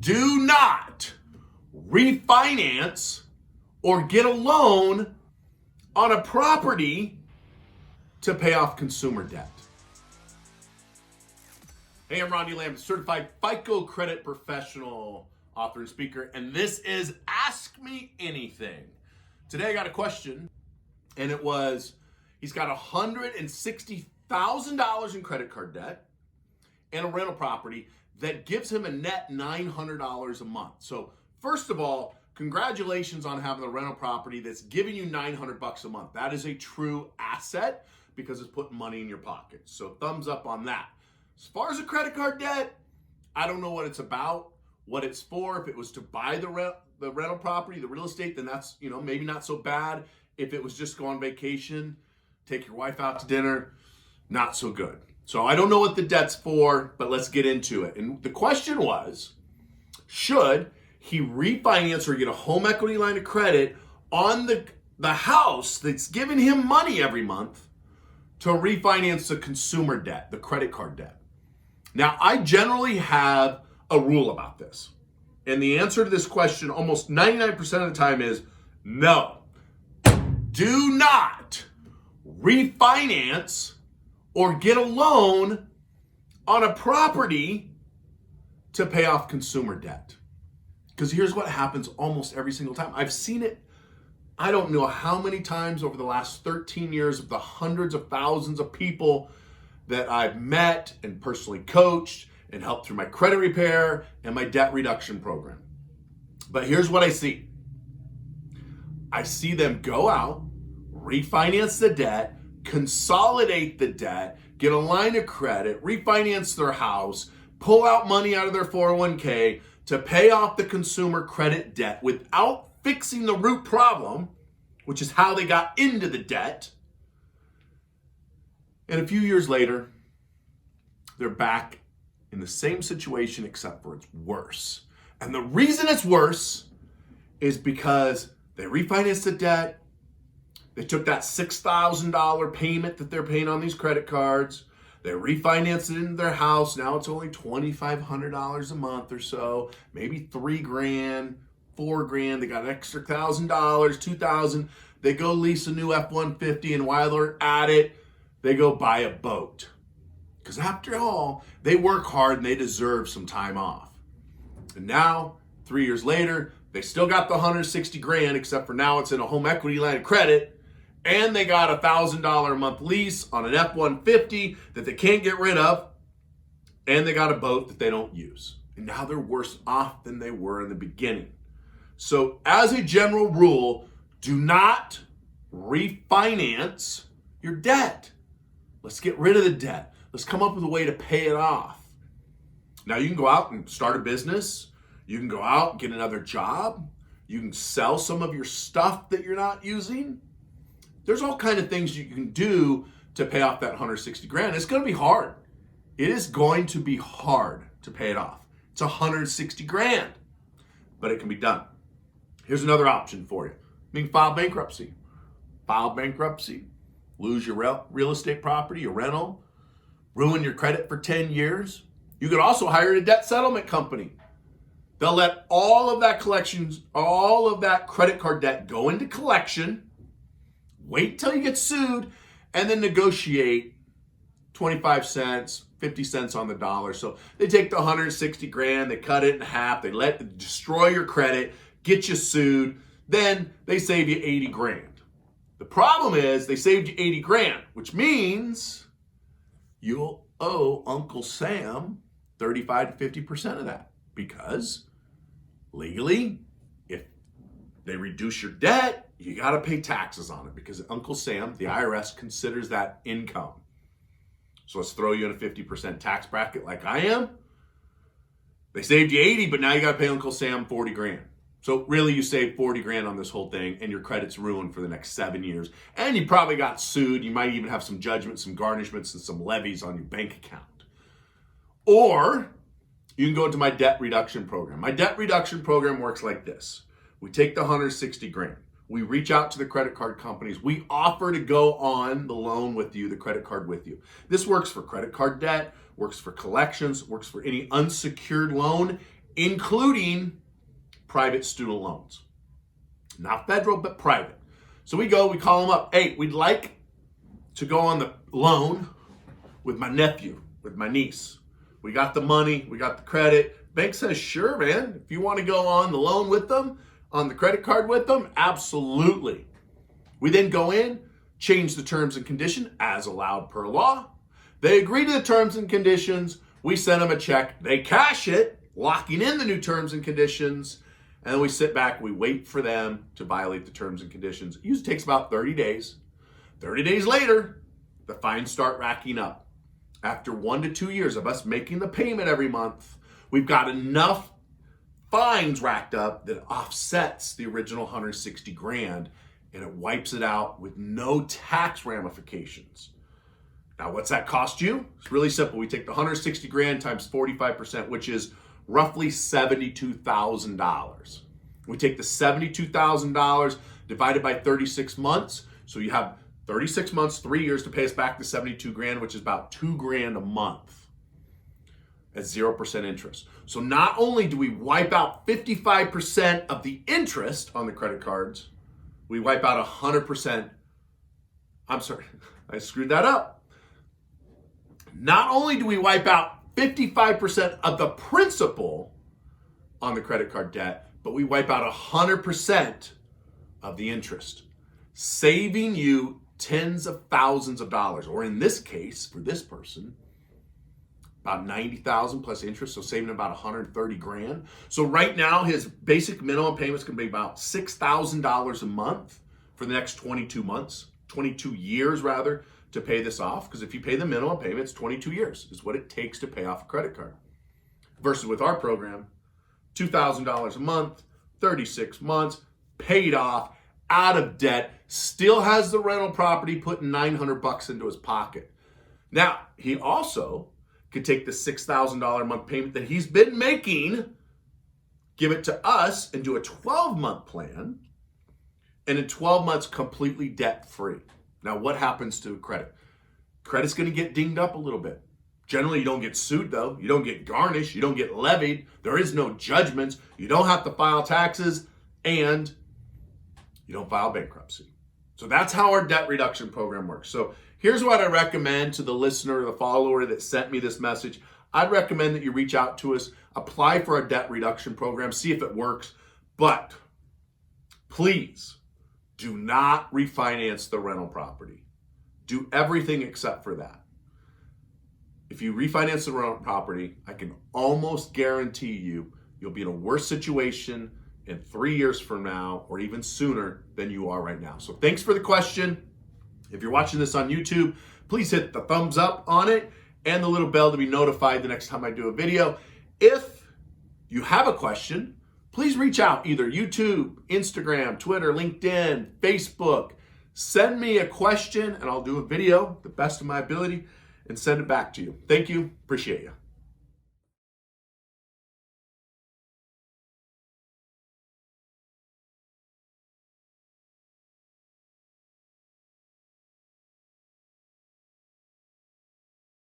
do not refinance or get a loan on a property to pay off consumer debt. Hey, I'm Ronnie Lamb, certified FICO credit professional, author and speaker, and this is Ask Me Anything. Today I got a question, and it was, he's got $160,000 in credit card debt and a rental property that gives him a net $900 a month. So first of all, congratulations on having a rental property that's giving you $900 a month. That is a true asset because it's putting money in your pocket. So thumbs up on that. As far as the credit card debt, I don't know what it's about, what it's for. If it was to buy the rental property, the real estate, then that's, maybe not so bad. If it was just go on vacation, take your wife out to dinner, not so good. So I don't know what the debt's for, but let's get into it. And the question was, should he refinance or get a home equity line of credit on the house that's giving him money every month to refinance the consumer debt, the credit card debt? Now, I generally have a rule about this. And the answer to this question almost 99% of the time is no. Do not refinance or get a loan on a property to pay off consumer debt. Because here's what happens almost every single time. I've seen it, I don't know how many times over the last 13 years of the hundreds of thousands of people that I've met and personally coached and helped through my credit repair and my debt reduction program. But here's what I see. I see them go out, refinance the debt, consolidate the debt, get a line of credit, refinance their house, pull out money out of their 401k to pay off the consumer credit debt without fixing the root problem, which is how they got into the debt. And a few years later, they're back in the same situation, except for it's worse. And the reason it's worse is because they refinanced the debt. They took that $6,000 payment that they're paying on these credit cards. They refinanced it into their house. Now it's only $2,500 a month or so, maybe $3,000, $4,000. They got an extra $1,000, $2,000. They go lease a new F-150, and while they're at it, they go buy a boat. Because after all, they work hard and they deserve some time off. And now, 3 years later, they still got the $160,000, except for now it's in a home equity line of credit, and they got a $1,000 a month lease on an F-150 that they can't get rid of, and they got a boat that they don't use. And now they're worse off than they were in the beginning. So as a general rule, do not refinance your debt. Let's get rid of the debt. Let's come up with a way to pay it off. Now you can go out and start a business. You can go out and get another job. You can sell some of your stuff that you're not using. There's all kinds of things you can do to pay off that $160,000. It's going to be hard. It is going to be hard to pay it off. It's $160,000, but it can be done. Here's another option for you. You can file bankruptcy. File bankruptcy, lose your real estate property, your rental, ruin your credit for 10 years. You could also hire a debt settlement company. They'll let all of that credit card debt go into collection, wait till you get sued, and then negotiate 25 cents, 50 cents on the dollar. So they take the $160,000, they cut it in half, they destroy your credit, get you sued, then they save you $80,000. The problem is they saved you $80,000, which means you'll owe Uncle Sam 35 to 50% of that, because legally, if they reduce your debt, you got to pay taxes on it, because Uncle Sam, the IRS, considers that income. So let's throw you in a 50% tax bracket like I am. They saved you 80, but now you got to pay Uncle Sam 40 grand. So really you saved 40 grand on this whole thing, and your credit's ruined for the next 7 years. And you probably got sued. You might even have some judgments, some garnishments, and some levies on your bank account. Or you can go into my debt reduction program. My debt reduction program works like this. We take the $160 grand. We reach out to the credit card companies. We offer to go on the loan with you, the credit card with you. This works for credit card debt, works for collections, works for any unsecured loan, including private student loans. Not federal, but private. So we call them up. Hey, we'd like to go on the loan with my nephew, with my niece. We got the money, we got the credit. Bank says, sure, man. If you want to go on the loan with them, on the credit card with them, absolutely. We then go in, change the terms and condition as allowed per law. They agree to the terms and conditions. We send them a check. They cash it, locking in the new terms and conditions. And then we sit back, we wait for them to violate the terms and conditions. It usually takes about 30 days. 30 days later, the fines start racking up. After 1 to 2 years of us making the payment every month, we've got enough fines racked up that offsets the original $160,000, and it wipes it out with no tax ramifications. Now, what's that cost you? It's really simple. We take the $160,000 times 45%, which is roughly $72,000. We take the $72,000 divided by 36 months. So you have 36 months, 3 years to pay us back the $72,000, which is about $2,000 a month at 0% interest. So not only do we wipe out 55% of the interest on the credit cards, we wipe out 100%. I'm sorry, I screwed that up. Not only do we wipe out 55% of the principal on the credit card debt, but we wipe out 100% of the interest, saving you tens of thousands of dollars, or in this case, for this person, about $90,000 plus interest, so saving about $130,000. So right now, his basic minimum payments can be about $6,000 a month for the next 22 months, 22 years rather, to pay this off. Because if you pay the minimum payments, 22 years is what it takes to pay off a credit card. Versus with our program, $2,000 a month, 36 months, paid off, out of debt, still has the rental property, putting $900 into his pocket. Now, he also could take the $6,000 a month payment that he's been making, give it to us, and do a 12-month plan, and in 12 months, completely debt-free. Now, what happens to credit? Credit's going to get dinged up a little bit. Generally, you don't get sued, though. You don't get garnished. You don't get levied. There is no judgments. You don't have to file taxes, and you don't file bankruptcy. So that's how our debt reduction program works. So here's what I recommend to the listener, the follower that sent me this message. I'd recommend that you reach out to us, apply for our debt reduction program, see if it works. But please do not refinance the rental property. Do everything except for that. If you refinance the rental property, I can almost guarantee you'll be in a worse situation in 3 years from now, or even sooner than you are right now. So thanks for the question. If you're watching this on YouTube, please hit the thumbs up on it and the little bell to be notified the next time I do a video. If you have a question, please reach out, either YouTube, Instagram, Twitter, LinkedIn, Facebook. Send me a question and I'll do a video, the best of my ability, and send it back to you. Thank you. Appreciate you.